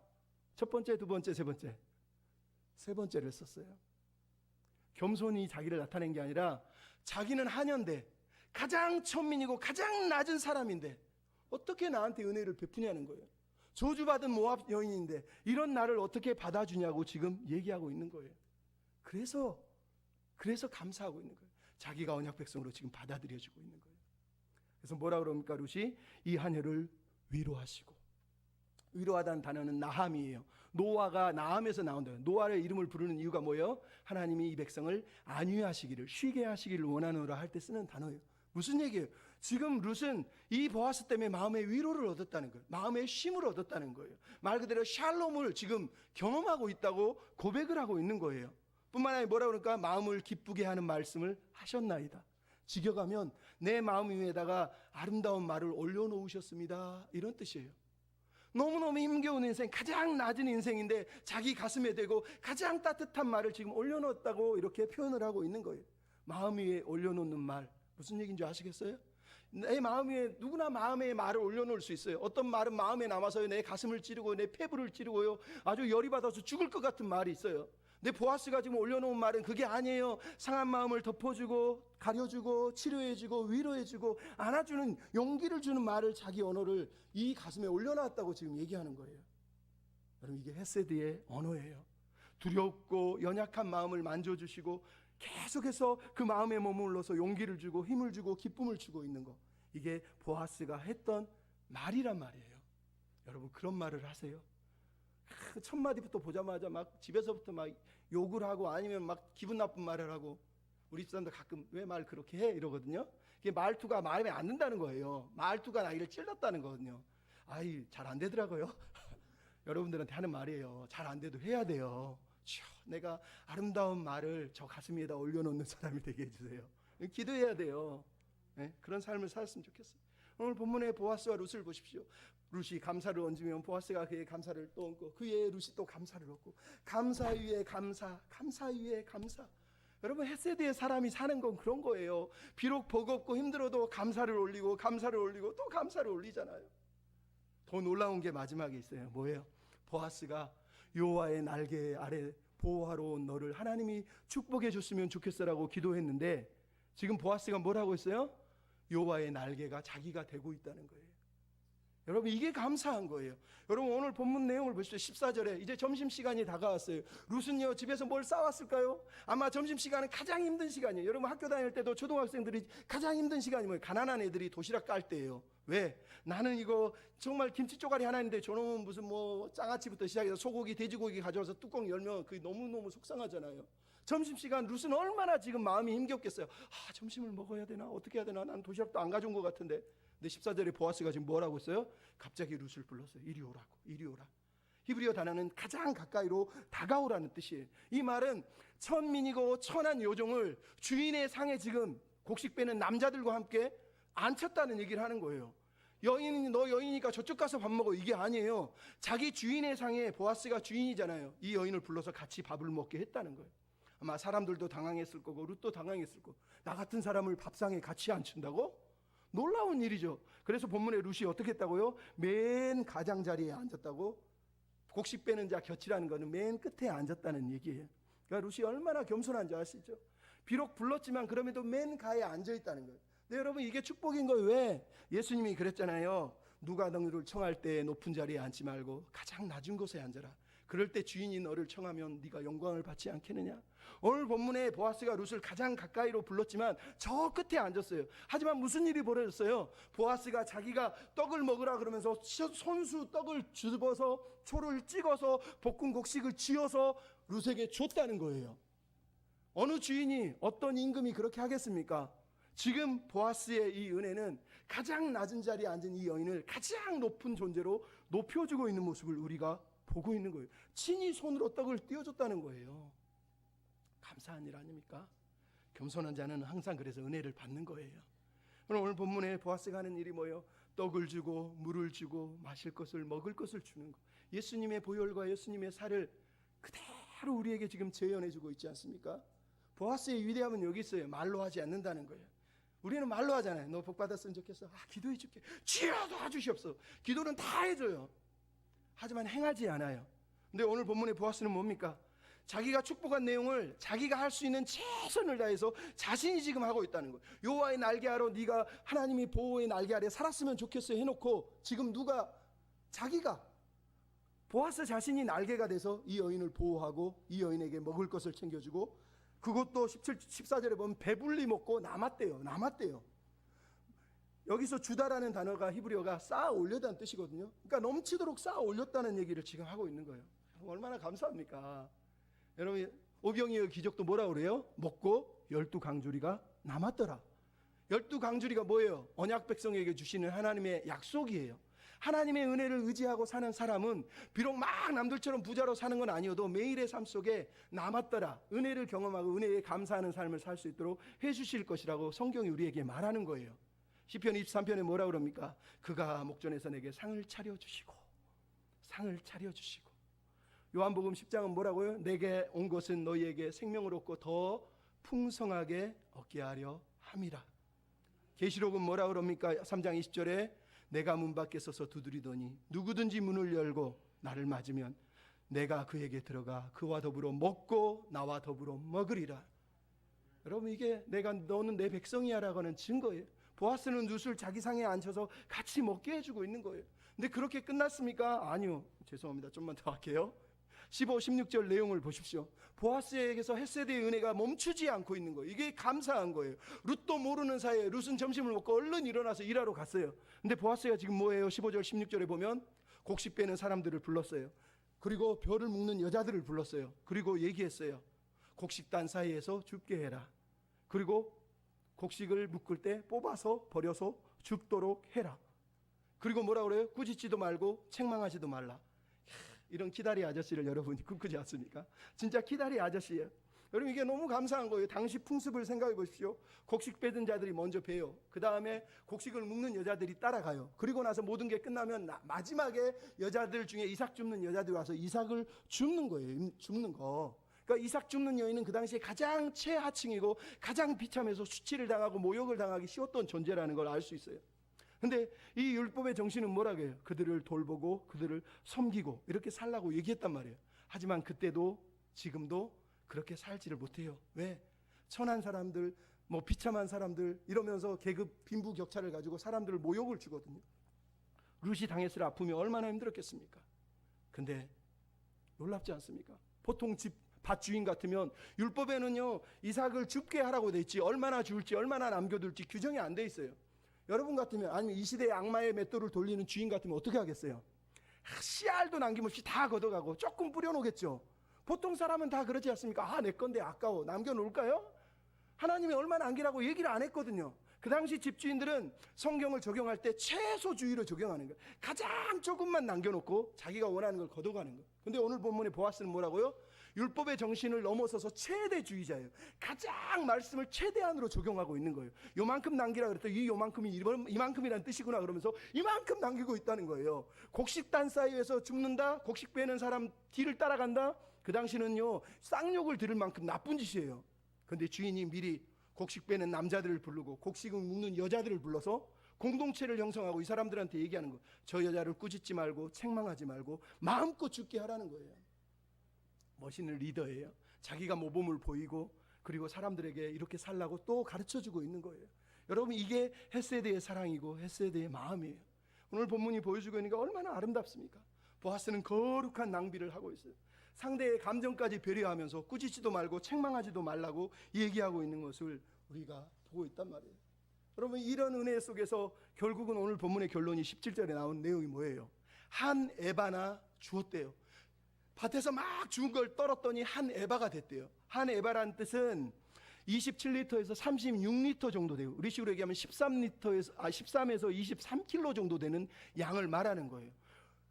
첫 번째, 두 번째, 세 번째. 세 번째를 썼어요. 겸손히 자기를 나타낸 게 아니라 자기는 하녀인데 가장 천민이고 가장 낮은 사람인데 어떻게 나한테 은혜를 베푸냐는 거예요. 저주받은 모압 여인인데 이런 나를 어떻게 받아주냐고 지금 얘기하고 있는 거예요. 그래서 감사하고 있는 거예요. 자기가 언약 백성으로 지금 받아들여지고 있는 거예요. 그래서 뭐라 그럽니까? 룻이 이 하녀를 위로하시고, 위로하다는 단어는 나함이에요. 노아가 나함에서 나온다. 노아의 이름을 부르는 이유가 뭐예요? 하나님이 이 백성을 안위하시기를, 쉬게 하시기를 원하노라 할 때 쓰는 단어예요. 무슨 얘기예요? 지금 룻은 이 보아스 때문에 마음의 위로를 얻었다는 거예요. 마음의 쉼을 얻었다는 거예요. 말 그대로 샬롬을 지금 경험하고 있다고 고백을 하고 있는 거예요. 뿐만 아니라 뭐라 그러니까 마음을 기쁘게 하는 말씀을 하셨나이다. 직역하면 내 마음 위에다가 아름다운 말을 올려놓으셨습니다, 이런 뜻이에요. 너무너무 힘겨운 인생, 가장 낮은 인생인데 자기 가슴에 대고 가장 따뜻한 말을 지금 올려놓았다고 이렇게 표현을 하고 있는 거예요. 마음 위에 올려놓는 말, 무슨 얘기인지 아시겠어요? 내 마음 위에, 누구나 마음에 말을 올려놓을 수 있어요. 어떤 말은 마음에 남아서요, 내 가슴을 찌르고 내 폐부를 찌르고요, 아주 열이 받아서 죽을 것 같은 말이 있어요. 근데 보아스가 지금 올려놓은 말은 그게 아니에요. 상한 마음을 덮어주고 가려주고 치료해주고 위로해주고 안아주는, 용기를 주는 말을, 자기 언어를 이 가슴에 올려놨다고 지금 얘기하는 거예요. 여러분 이게 헤세드의 언어예요. 두렵고 연약한 마음을 만져주시고 계속해서 그 마음에 머물러서 용기를 주고 힘을 주고 기쁨을 주고 있는 거, 이게 보아스가 했던 말이란 말이에요. 여러분 그런 말을 하세요. 첫 마디부터 보자마자 막 집에서부터 막 욕을 하고 아니면 막 기분 나쁜 말을 하고, 우리 사람들 가끔 왜 말 그렇게 해? 이러거든요. 이게 말투가 마음에 안 든다는 거예요. 말투가 나이를 찔렀다는 거거든요. 아이, 잘 안 되더라고요. 여러분들한테 하는 말이에요. 잘 안 돼도 해야 돼요. 내가 아름다운 말을 저 가슴 위에다 올려놓는 사람이 되게 해주세요. 기도해야 돼요. 네? 그런 삶을 살았으면 좋겠어요. 오늘 본문의 보아스와 룻을 보십시오. 룻이 감사를 얹으면 보아스가 그의 감사를 또 얹고, 그의 룻이 또 감사를 얻고, 감사 위에 감사, 감사 위에 감사. 여러분 헤세드의 사람이 사는 건 그런 거예요. 비록 버겁고 힘들어도 감사를 올리고 감사를 올리고 또 감사를 올리잖아요. 더 놀라운 게 마지막에 있어요. 뭐예요? 보아스가 여호와의 날개 아래 보호하러 온 너를 하나님이 축복해 줬으면 좋겠어라고 기도했는데, 지금 보아스가 뭐라고 했어요? 여호와의 날개가 자기가 되고 있다는 거예요. 여러분 이게 감사한 거예요. 여러분 오늘 본문 내용을 보십시오. 14절에 이제 점심시간이 다가왔어요. 룻은요 집에서 뭘 싸왔을까요? 아마 점심시간은 가장 힘든 시간이에요. 여러분 학교 다닐 때도 초등학생들이 가장 힘든 시간이 뭐예요? 가난한 애들이 도시락 깔 때예요. 왜? 나는 이거 정말 김치 쪼가리 하나 있는데 저놈은 무슨 뭐 장아찌부터 시작해서 소고기 돼지고기 가져와서 뚜껑 열면 그게 너무너무 속상하잖아요. 점심시간 룻은 얼마나 지금 마음이 힘겹겠어요. 점심을 먹어야 되나, 어떻게 해야 되나, 난 도시락도 안 가져온 것 같은데. 근데 14절에 보아스가 지금 뭐라고 했어요? 갑자기 룻을 불렀어요. 이리 오라고, 이리 오라. 히브리어 단어는 가장 가까이로 다가오라는 뜻이에요. 이 말은 천민이고 천한 요종을 주인의 상에 지금 곡식 빼는 남자들과 함께 앉혔다는 얘기를 하는 거예요. 여인이, 너 여인이니까 저쪽 가서 밥 먹어, 이게 아니에요. 자기 주인의 상에, 보아스가 주인이잖아요. 이 여인을 불러서 같이 밥을 먹게 했다는 거예요. 아마 사람들도 당황했을 거고 룻도 당황했을 거고, 나 같은 사람을 밥상에 같이 앉힌다고? 놀라운 일이죠. 그래서 본문에 룻이 어떻게 했다고요? 맨 가장자리에 앉았다고. 곡식 빼는 자 곁이라는 거는 맨 끝에 앉았다는 얘기예요. 그러니까 룻이 얼마나 겸손한지 아시죠? 비록 불렀지만 그럼에도 맨 가에 앉아있다는 거예요. 네, 여러분, 이게 축복인 거예요. 왜? 예수님이 그랬잖아요. 누가 너를 청할 때 높은 자리에 앉지 말고 가장 낮은 곳에 앉아라. 그럴 때 주인이 너를 청하면 네가 영광을 받지 않겠느냐. 오늘 본문에 보아스가 룻을 가장 가까이로 불렀지만 저 끝에 앉았어요. 하지만 무슨 일이 벌어졌어요? 보아스가 자기가 떡을 먹으라 그러면서 손수 떡을 집어서 초를 찍어서 볶은 곡식을 쥐어서 룻에게 줬다는 거예요. 어느 주인이, 어떤 임금이 그렇게 하겠습니까? 지금 보아스의 이 은혜는 가장 낮은 자리에 앉은 이 여인을 가장 높은 존재로 높여주고 있는 모습을 우리가 보고 있는 거예요. 친히 손으로 떡을 띄워줬다는 거예요. 감사한 일 아닙니까? 겸손한 자는 항상 그래서 은혜를 받는 거예요. 오늘 본문에 보아스가 하는 일이 뭐예요? 떡을 주고 물을 주고 마실 것을, 먹을 것을 주는 거. 예수님의 보혈과 예수님의 살을 그대로 우리에게 지금 재현해주고 있지 않습니까? 보아스의 위대함은 여기 있어요. 말로 하지 않는다는 거예요. 우리는 말로 하잖아요. 너 복 받았으면 좋겠어. 기도해 줄게. 주여 도와주시옵소서. 기도는 다 해줘요. 하지만 행하지 않아요. 근데 오늘 본문의 보아스는 뭡니까? 자기가 축복한 내용을 자기가 할 수 있는 최선을 다해서 자신이 지금 하고 있다는 거예요. 여호와의 날개 아래 네가 하나님이 보호의 날개 아래 살았으면 좋겠어 해놓고 지금 자기가 보아스 자신이 날개가 돼서 이 여인을 보호하고 이 여인에게 먹을 것을 챙겨주고, 그것도 14절에 보면 배불리 먹고 남았대요. 여기서 주다라는 단어가 히브리어가 쌓아 올렸다는 뜻이거든요. 그러니까 넘치도록 쌓아 올렸다는 얘기를 지금 하고 있는 거예요. 얼마나 감사합니까? 여러분, 오병이어 기적도 뭐라 그래요? 먹고 12강주리가 남았더라. 12강주리가 뭐예요? 언약 백성에게 주시는 하나님의 약속이에요. 하나님의 은혜를 의지하고 사는 사람은 비록 막 남들처럼 부자로 사는 건 아니어도 매일의 삶 속에 남았더라, 은혜를 경험하고 은혜에 감사하는 삶을 살 수 있도록 해주실 것이라고 성경이 우리에게 말하는 거예요. 시편 23편에 뭐라 그럽니까? 그가 목전에서 내게 상을 차려주시고. 요한복음 10장은 뭐라고요? 내게 온 것은 너희에게 생명을 얻고 더 풍성하게 얻게 하려 함이라. 계시록은 뭐라 그럽니까? 3장 20절에 내가 문 밖에 서서 두드리더니 누구든지 문을 열고 나를 맞으면 내가 그에게 들어가 그와 더불어 먹고 나와 더불어 먹으리라. 여러분, 이게 너는 내 백성이야 라고 하는 증거예요. 보아스는 룻을 자기 상에 앉혀서 같이 먹게 해주고 있는 거예요. 근데 그렇게 끝났습니까? 아니요. 죄송합니다. 좀만 더 할게요. 15, 16절 내용을 보십시오. 보아스에게서 헤세드의 은혜가 멈추지 않고 있는 거예요. 이게 감사한 거예요. 룻도 모르는 사이에 룻은 점심을 먹고 얼른 일어나서 일하러 갔어요. 근데 보아스가 지금 뭐예요? 15절 16절에 보면 곡식 빼는 사람들을 불렀어요. 그리고 벼를 묶는 여자들을 불렀어요. 그리고 얘기했어요. 곡식단 사이에서 줍게 해라. 그리고 곡식을 묶을 때 뽑아서 버려서 줍도록 해라. 그리고 뭐라 그래요? 꾸짖지도 말고 책망하지도 말라. 이런 키다리 아저씨를 여러분이 꿈꾸지 않습니까? 진짜 키다리 아저씨예요. 여러분, 이게 너무 감사한 거예요. 당시 풍습을 생각해 보십시오. 곡식 빼든 자들이 먼저 베요. 그 다음에 곡식을 묶는 여자들이 따라가요. 그리고 나서 모든 게 끝나면 마지막에 여자들 중에 이삭 줍는 여자들이 와서 이삭을 줍는 거예요. 줍는 거. 그러니까 이삭 줍는 여인은 그 당시에 가장 최하층이고 가장 비참해서 수치를 당하고 모욕을 당하기 쉬웠던 존재라는 걸 알 수 있어요. 근데 이 율법의 정신은 뭐라고 해요? 그들을 돌보고 그들을 섬기고 이렇게 살라고 얘기했단 말이에요. 하지만 그때도 지금도 그렇게 살지를 못해요. 왜? 천한 사람들, 비참한 사람들 이러면서 계급 빈부격차를 가지고 사람들을 모욕을 주거든요. 룻이 당했을 아픔이 얼마나 힘들었겠습니까? 근데 놀랍지 않습니까? 보통 밭 주인 같으면 율법에는요, 이삭을 줍게 하라고 돼 있지 얼마나 줄지 얼마나 남겨둘지 규정이 안 돼 있어요. 여러분 같으면, 아니면 이 시대의 악마의 맷돌을 돌리는 주인 같으면 어떻게 하겠어요? 씨알도 남김없이 다 걷어가고 조금 뿌려놓겠죠. 보통 사람은 다 그러지 않습니까? 내 건데 아까워, 남겨놓을까요? 하나님이 얼마나 안기라고 얘기를 안 했거든요. 그 당시 집주인들은 성경을 적용할 때 최소주의로 적용하는 거예요. 가장 조금만 남겨놓고 자기가 원하는 걸 걷어가는 거예요. 근데 오늘 본문의 보아스는 뭐라고요? 율법의 정신을 넘어서서 최대주의자예요. 가장 말씀을 최대한으로 적용하고 있는 거예요. 요만큼 남기라 그랬더니 요만큼이 이만큼이라는 뜻이구나 그러면서 이만큼 남기고 있다는 거예요. 곡식단 사이에서 죽는다, 곡식 빼는 사람 뒤를 따라간다. 그 당시는요, 쌍욕을 들을 만큼 나쁜 짓이에요. 근데 주인이 미리 곡식 빼는 남자들을 부르고 곡식을 묶는 여자들을 불러서 공동체를 형성하고 이 사람들한테 얘기하는 거예요. 저 여자를 꾸짖지 말고 책망하지 말고 마음껏 죽게 하라는 거예요. 멋있는 리더예요. 자기가 모범을 보이고 그리고 사람들에게 이렇게 살라고 또 가르쳐주고 있는 거예요. 여러분, 이게 헤세드의 사랑이고 헤세드의 마음이에요. 오늘 본문이 보여주고 있는 게 얼마나 아름답습니까? 보아스는 거룩한 낭비를 하고 있어요. 상대의 감정까지 배려하면서 꾸짖지도 말고 책망하지도 말라고 얘기하고 있는 것을 우리가 보고 있단 말이에요. 여러분, 이런 은혜 속에서 결국은 오늘 본문의 결론이 17절에 나온 내용이 뭐예요? 한 에바나 주었대요. 밭에서 막 죽은 걸 떨었더니 한 에바가 됐대요. 한 에바라는 뜻은 27리터에서 36리터 정도 돼요. 우리식으로 얘기하면 13에서 23kg 정도 되는 양을 말하는 거예요.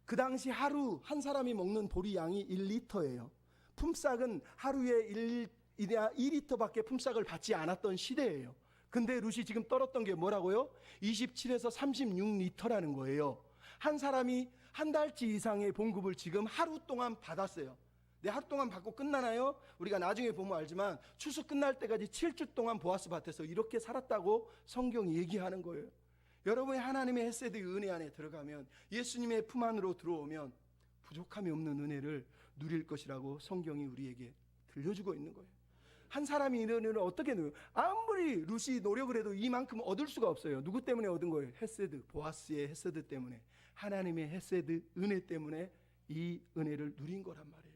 그 당시 하루 한 사람이 먹는 보리 양이 1리터예요. 품삯은 하루에 2리터밖에 품삯을 받지 않았던 시대예요. 근데 룻이 지금 떨었던 게 뭐라고요? 27에서 36리터라는 거예요. 한 사람이 한 달치 이상의 봉급을 지금 하루 동안 받았어요. 하루 동안 받고 끝나나요? 우리가 나중에 보면 알지만 추수 끝날 때까지 7주 동안 보아스 밭에서 이렇게 살았다고 성경이 얘기하는 거예요. 여러분이 하나님의 헤세드의 은혜 안에 들어가면, 예수님의 품 안으로 들어오면 부족함이 없는 은혜를 누릴 것이라고 성경이 우리에게 들려주고 있는 거예요. 한 사람이 이런 은혜를 어떻게 누려요? 아무리 룻이 노력을 해도 이만큼 얻을 수가 없어요. 누구 때문에 얻은 거예요? 헤세드, 보아스의 헤세드 때문에, 하나님의 헤세드 은혜 때문에 이 은혜를 누린 거란 말이에요.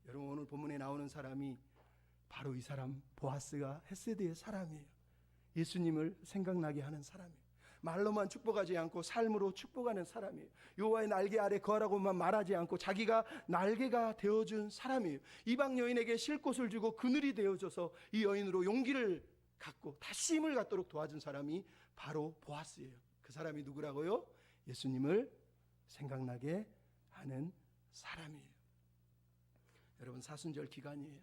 여러분, 오늘 본문에 나오는 사람이 바로 이 사람 보아스가 헤세드의 사람이에요. 예수님을 생각나게 하는 사람이에요. 말로만 축복하지 않고 삶으로 축복하는 사람이에요. 여호와의 날개 아래 거하라고만 말하지 않고 자기가 날개가 되어준 사람이에요. 이방 여인에게 쉴 곳을 주고 그늘이 되어줘서 이 여인으로 용기를 갖고 다시 힘을 갖도록 도와준 사람이 바로 보아스예요. 그 사람이 누구라고요? 예수님을 생각나게 하는 사람이에요. 여러분, 사순절 기간이에요.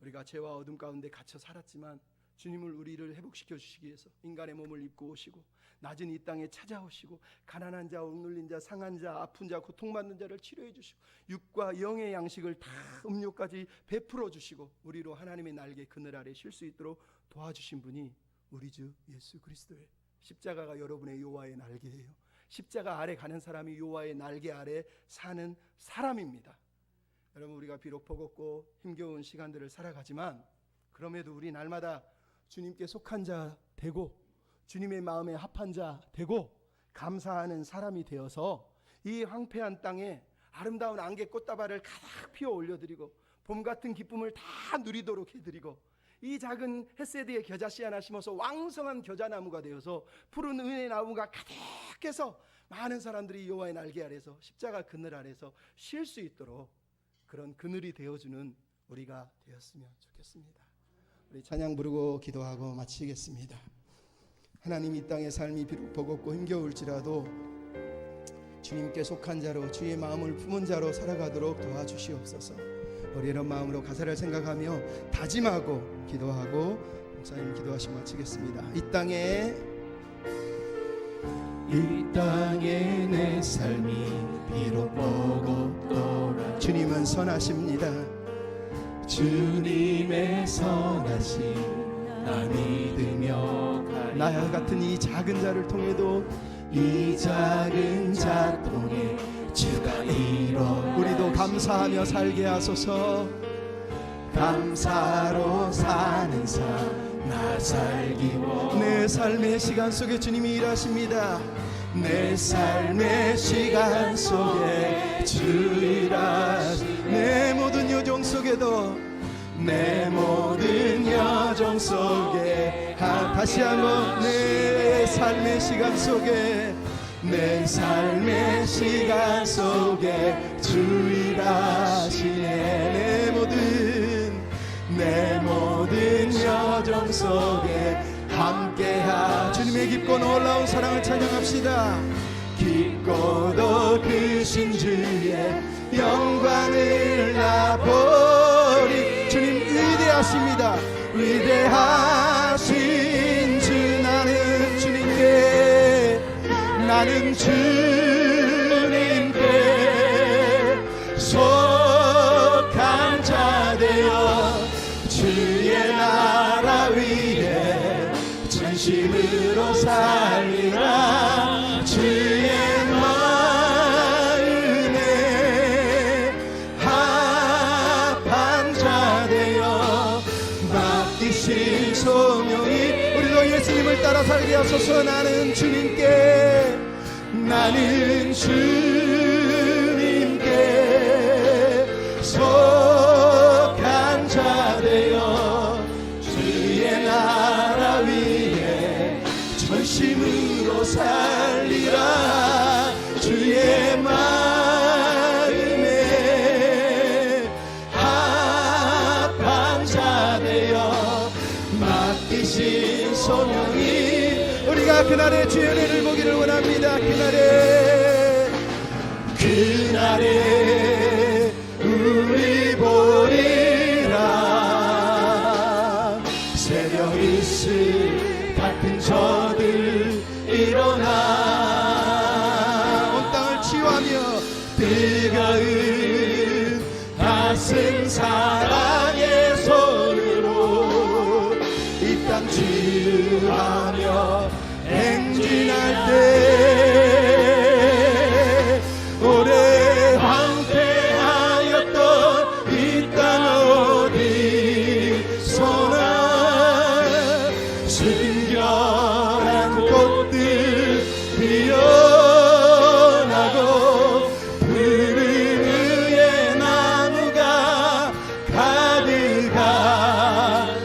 우리가 죄와 어둠 가운데 갇혀 살았지만 주님을 우리를 회복시켜 주시기 위해서 인간의 몸을 입고 오시고 낮은 이 땅에 찾아오시고 가난한 자, 억눌린 자, 상한 자, 아픈 자, 고통받는 자를 치료해 주시고 육과 영의 양식을 다 음료까지 베풀어 주시고 우리로 하나님의 날개 그늘 아래 쉴 수 있도록 도와주신 분이 우리 주 예수 그리스도예요. 십자가가 여러분의 여호와의 날개예요. 십자가 아래 가는 사람이 여호와의 날개 아래 사는 사람입니다. 여러분, 우리가 비록 버겁고 힘겨운 시간들을 살아가지만 그럼에도 우리 날마다 주님께 속한 자 되고 주님의 마음에 합한 자 되고 감사하는 사람이 되어서 이 황폐한 땅에 아름다운 안개 꽃다발을 가득 피워 올려드리고 봄 같은 기쁨을 다 누리도록 해드리고 이 작은 헤세드의 겨자씨 하나 심어서 왕성한 겨자나무가 되어서 푸른 은혜의 나무가 가득해서 많은 사람들이 여호와의 날개 아래서 십자가 그늘 아래서 쉴 수 있도록 그런 그늘이 되어주는 우리가 되었으면 좋겠습니다. 우리 찬양 부르고 기도하고 마치겠습니다. 하나님, 이 땅의 삶이 비록 버겁고 힘겨울지라도 주님께 속한 자로 주의 마음을 품은 자로 살아가도록 도와주시옵소서. 우리 이런 마음으로 가사를 생각하며 다짐하고 기도하고 목사님 기도하시고 마치겠습니다. 이 땅에 내 삶이 비록 버겁더라 주님은 선하십니다. 주님의 선하심 나 믿으며 나와 같은 이 작은 자를 통해도 이 작은 자 통해 주가 이뤄 우리도 감사하며 살게 하소서. 감사로 사는 삶 나 살기 원 내 삶의 시간 속에 주님이 일하십니다. 내 삶의 시간 속에 주 일하시 내 모든 여정 속에도 내 모든 여정 속에 다시 한번 내 삶의 시간 속에 내 삶의 시간 속에 주 일하시네. 내 속에 함께하. 주님의 깊고 놀라운 사랑을 찬양합시다. 깊고도 크신 주의 영광을 나 보리. 주님 위대하십니다. 위대하신 주 나는 주님께, 나는 주님께 속한 자 되어 주의 나라 위에 전심으로 살리라. 주의 마음에 합한 자 되어 맡기신 소명이. 우리도 예수님을 따라 살게 하소서. 나는 주님께, 나는 주님께 속한 자 되어 주의 나라 위에 전심으로 살리라. 주의 마음에 합한 자 되어 맡기신 소명이. 우리가 그날의 주의 은혜를 보기를 원합니다. 그날에 우리 보리라. 새벽 이슬 같은 저들 일어나 온 땅을 치유하며 뜨거운 가슴 사랑의 손으로 이 땅 치유하며 행진할 때 오래 황폐하였던 이 땅 어디서나 순결한 꽃들 피어나고 푸른 의의 나무가 가득한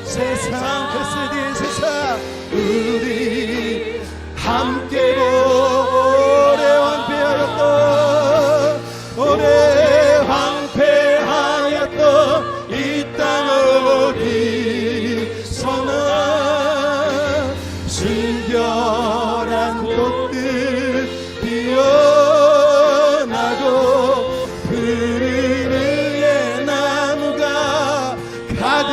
세상, 그리스도의 세상. 우리 함께 오래 황폐하였던 이 땅 어디서나 순결한 꽃들 피어나고 푸른 의의 나무가 가득